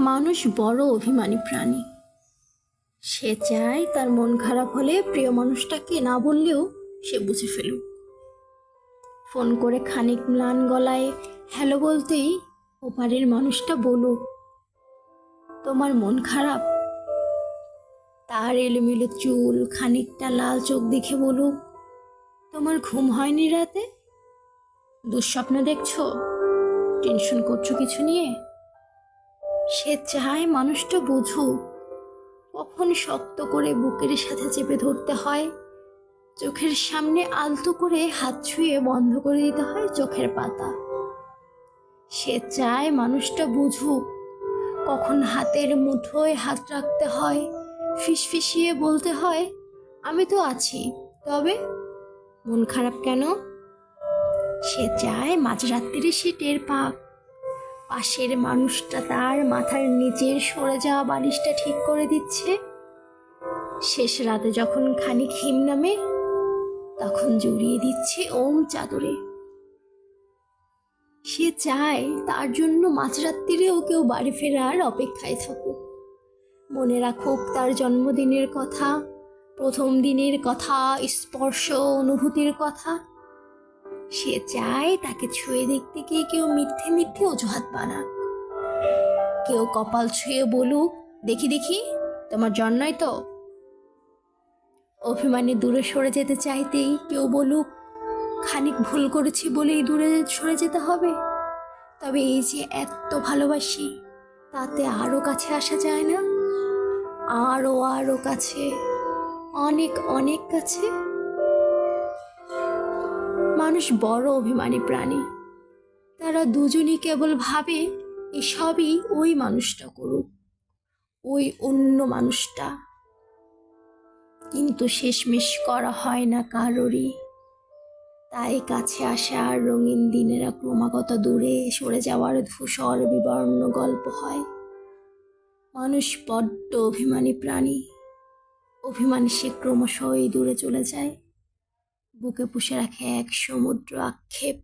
মানুষ বড় অভিমানী প্রাণী। সে চায় তার মন খারাপ হলে প্রিয় মানুষটাকে না বললেও সে বুঝে ফেলুক। ফোন করে খানিক ম্লান গলায় হ্যালো বলতেই ওপারের মানুষটা বলুক, তোমার মন খারাপ। তার এলোমেলো চুল, খানিকটা লাল চোখ দেখে বলুক, তোমার ঘুম হয়নি রাতে? দুঃস্বপ্ন দেখছো? টেনশন করছো কিছু নিয়ে? সে চায় মানুষটা বুঝুক কখন শক্ত করে বুকের সাথে চেপে ধরতে হয়, চোখের সামনে আলতো করে হাত ছুঁয়ে বন্ধ করে দিতে হয় চোখের পাতা। সে চায় মানুষটা বুঝুক কখন হাতের মুঠোয় হাত রাখতে হয়, ফিসফিসিয়ে বলতে হয়, আমি তো আছি, তবে মন খারাপ কেন? সে চায় মাঝরাত্রিরে সে টের পাক পাশের মানুষটা তার মাথার নিচের সরে যাওয়া বালিশটা ঠিক করে দিচ্ছে। শেষ রাতে যখন খানিক হিম নামে তখন জড়িয়ে দিচ্ছে ওম চাদরে। সে চায় তার জন্য মাঝরাত্রিরেও কেউ বাড়ি ফেরার অপেক্ষায় থাকুক, মনে রাখুক তার জন্মদিনের কথা, প্রথম দিনের কথা, স্পর্শ অনুভূতির কথা। সে চায় তাকে ছুঁয়ে দেখতে গিয়ে কেউ মিথ্যে মিথ্যে অজুহাত বানাক, কেউ কপাল ছুঁয়ে বলুক, দেখি দেখি তোমার জ্বর নয় তো। অভিমানে দূরে সরে যেতে চাইতেই কেউ বলুক, খানিক ভুল করেছি বলেই দূরে সরে যেতে হবে। তবে এই যে এত ভালোবাসি, তাতে আরো কাছে আসা যায় না? আরো আরো কাছে, অনেক অনেক কাছে। মানুষ বড় অভিমানী প্রাণী। তারা দুজনই কেবল ভাবে এসবই ওই মানুষটা করুক, ওই অন্য মানুষটা। কিন্তু শেষমেশ করা হয় না কারোরই। তাই কাছে আসা আর রঙিন দিনেরা ক্রমাগত দূরে সরে যাওয়ার ধূসর বিবর্ণ গল্প হয়। মানুষ বড্ড অভিমানী প্রাণী। অভিমানী সে ক্রমশই দূরে চলে যায়, বুকে পুষে রাখে এক সমুদ্র আক্ষেপ।